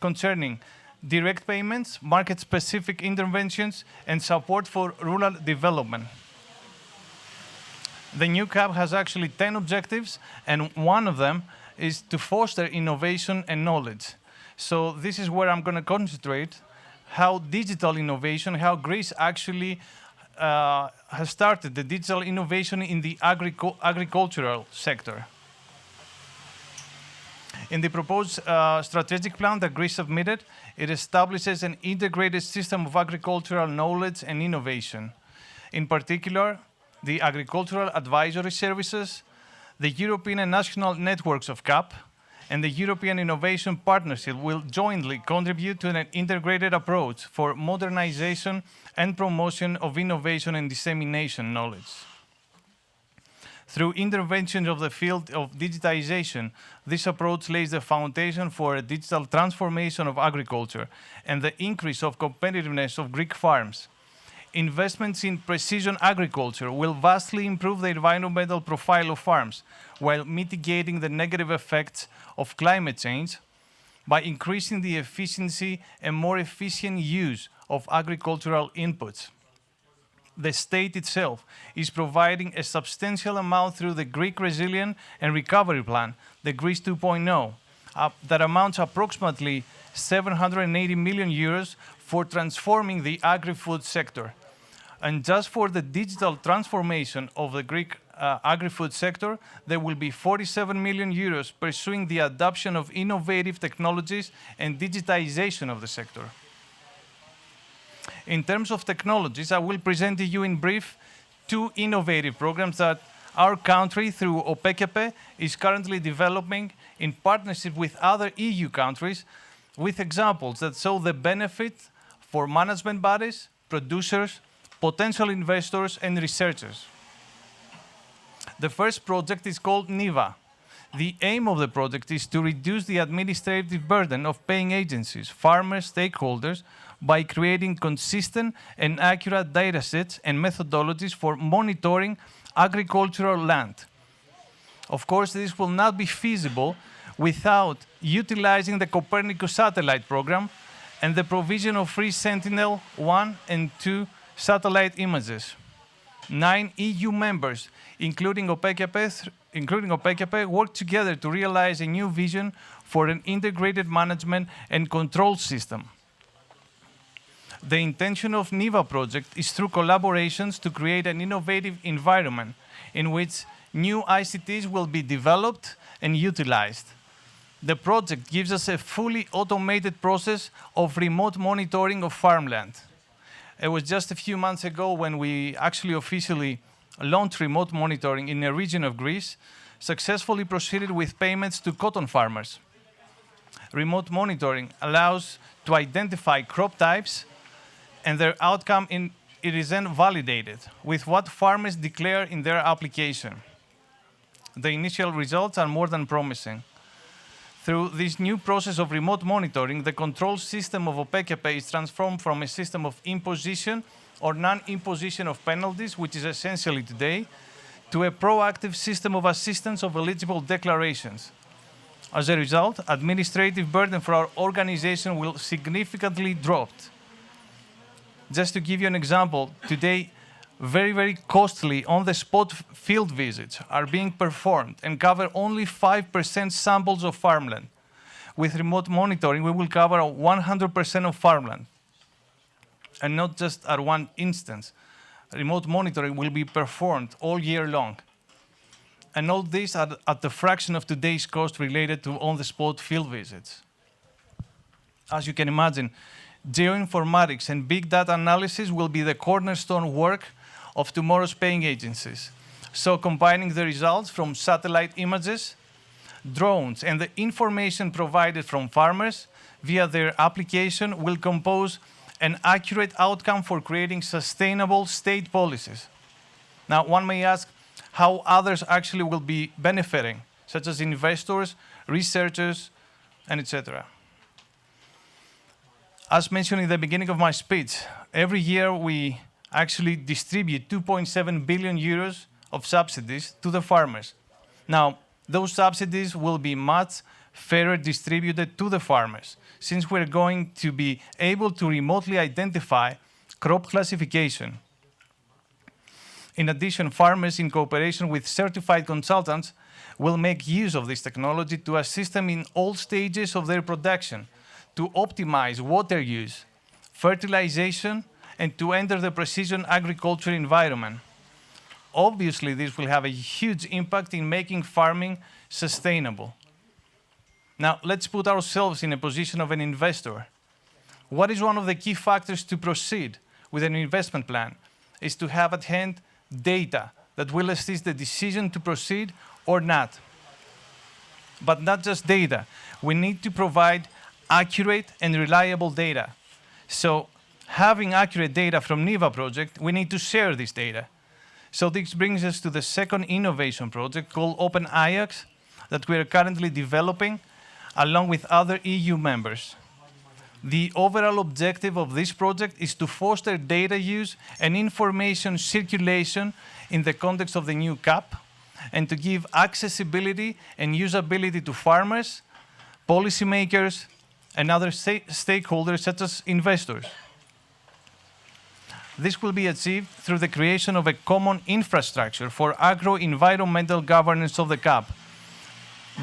concerning direct payments, market-specific interventions, and support for rural development. The new CAP has actually 10 objectives, and one of them is to foster innovation and knowledge. So this is where I'm going to concentrate, how digital innovation, how Greece actually has started the digital innovation in the agricultural sector. In the proposed strategic plan that Greece submitted, it establishes an integrated system of agricultural knowledge and innovation. In particular, the agricultural advisory services, the European and national networks of CAP, and the European Innovation Partnership will jointly contribute to an integrated approach for modernization and promotion of innovation and dissemination knowledge. Through interventions of the field of digitization, this approach lays the foundation for a digital transformation of agriculture and the increase of competitiveness of Greek farms. Investments in precision agriculture will vastly improve the environmental profile of farms while mitigating the negative effects of climate change by increasing the efficiency and more efficient use of agricultural inputs. The state itself is providing a substantial amount through the Greek Resilience and Recovery Plan, the Greece 2.0, that amounts approximately 780 million euros for transforming the agri-food sector. And just for the digital transformation of the Greek agri-food sector, there will be 47 million euros pursuing the adoption of innovative technologies and digitization of the sector. In terms of technologies, I will present to you in brief two innovative programs that our country, through OPECEP, is currently developing in partnership with other EU countries, with examples that show the benefit for management bodies, producers, potential investors, and researchers. The first project is called NIVA. The aim of the project is to reduce the administrative burden of paying agencies, farmers, stakeholders, by creating consistent and accurate data sets and methodologies for monitoring agricultural land. Of course, this will not be feasible without utilizing the Copernicus satellite program and the provision of free Sentinel-1 and 2 satellite images. 9 EU members, including OPECAP, work together to realize a new vision for an integrated management and control system. The intention of NIVA project is through collaborations to create an innovative environment in which new ICTs will be developed and utilized. The project gives us a fully automated process of remote monitoring of farmland. It was just a few months ago when we actually officially launched remote monitoring in a region of Greece, successfully proceeded with payments to cotton farmers. Remote monitoring allows to identify crop types and their outcome it is then validated with what farmers declare in their application. The initial results are more than promising. Through this new process of remote monitoring, the control system of OPECAP is transformed from a system of imposition or non-imposition of penalties, which is essentially today, to a proactive system of assistance of eligible declarations. As a result, administrative burden for our organization will significantly drop. Just to give you an example, today, very, very costly on-the-spot field visits are being performed and cover only 5% samples of farmland. With remote monitoring, we will cover 100% of farmland. And not just at one instance. Remote monitoring will be performed all year long. And all this at the fraction of today's cost related to on-the-spot field visits. As you can imagine, geoinformatics and big data analysis will be the cornerstone work of tomorrow's paying agencies. So combining the results from satellite images, drones, and the information provided from farmers via their application will compose an accurate outcome for creating sustainable state policies. Now, one may ask how others actually will be benefiting, such as investors, researchers, and etc. As mentioned in the beginning of my speech, every year we actually distribute 2.7 billion euros of subsidies to the farmers. Now, those subsidies will be much fairer distributed to the farmers, since we're going to be able to remotely identify crop classification. In addition, farmers, in cooperation with certified consultants, will make use of this technology to assist them in all stages of their production, to optimize water use, fertilization, and to enter the precision agriculture environment. Obviously, this will have a huge impact in making farming sustainable. Now, let's put ourselves in a position of an investor. What is one of the key factors to proceed with an investment plan is to have at hand data that will assist the decision to proceed or not. But not just data. We need to provide accurate and reliable data. So, having accurate data from NIVA project, we need to share this data. So this brings us to the second innovation project called Open Ajax that we are currently developing along with other EU members. The overall objective of this project is to foster data use and information circulation in the context of the new CAP and to give accessibility and usability to farmers, policymakers, and other stakeholders such as investors. This will be achieved through the creation of a common infrastructure for agro-environmental governance of the CAP.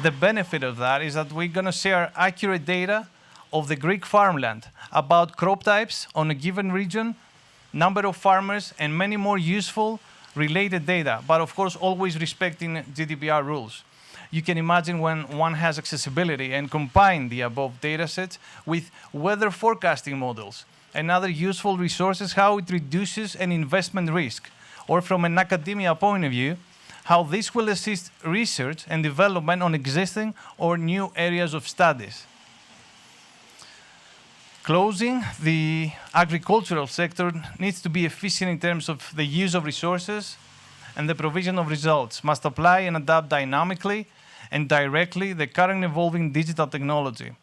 The benefit of that is that we're going to share accurate data of the Greek farmland about crop types on a given region, number of farmers, and many more useful related data, but of course always respecting GDPR rules. You can imagine when one has accessibility and combine the above datasets with weather forecasting models and other useful resources, how it reduces an investment risk, or from an academia point of view, how this will assist research and development on existing or new areas of studies. Closing, the agricultural sector needs to be efficient in terms of the use of resources and the provision of results, must apply and adapt dynamically and directly the current evolving digital technology.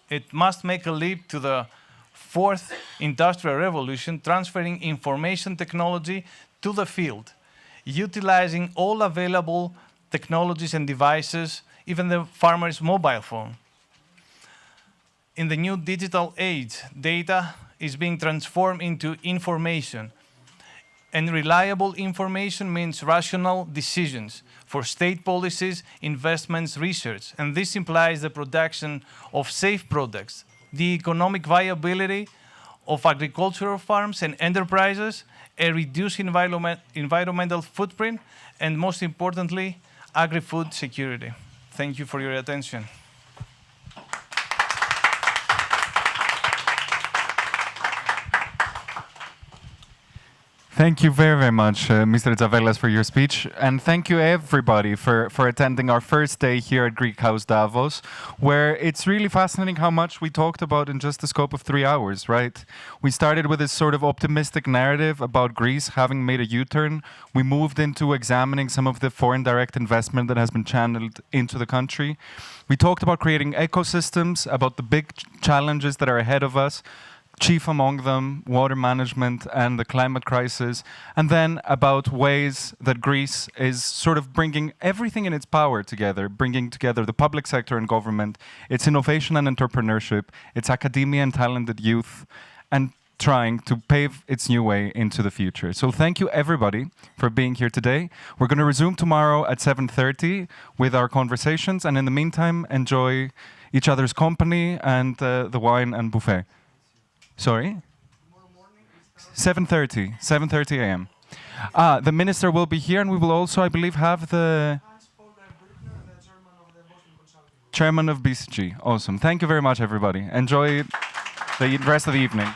It must make a leap to the fourth industrial revolution, transferring information technology to the field, utilizing all available technologies and devices, even the farmer's mobile phone. In the new digital age, data is being transformed into information. And reliable information means rational decisions for state policies, investments, research. And this implies the production of safe products, the economic viability of agricultural farms and enterprises, a reduced environmental footprint, and most importantly, agri-food security. Thank you for your attention. Thank you very, very much, Mr. Zavelas, for your speech. And thank you, everybody, for attending our first day here at Greek House Davos, where it's really fascinating how much we talked about in just the scope of 3 hours, right? We started with this sort of optimistic narrative about Greece having made a U-turn. We moved into examining some of the foreign direct investment that has been channeled into the country. We talked about creating ecosystems, about the big challenges that are ahead of us, chief among them, water management and the climate crisis, and then about ways that Greece is sort of bringing everything in its power together, bringing together the public sector and government, its innovation and entrepreneurship, its academia and talented youth, and trying to pave its new way into the future. So thank you, everybody, for being here today. We're going to resume tomorrow at 7:30 with our conversations, and in the meantime, enjoy each other's company and the wine and buffet. Sorry? 7:30 a.m. The minister will be here, and we will also, I believe, have the chairman of BCG. Awesome. Thank you very much, everybody. Enjoy the rest of the evening.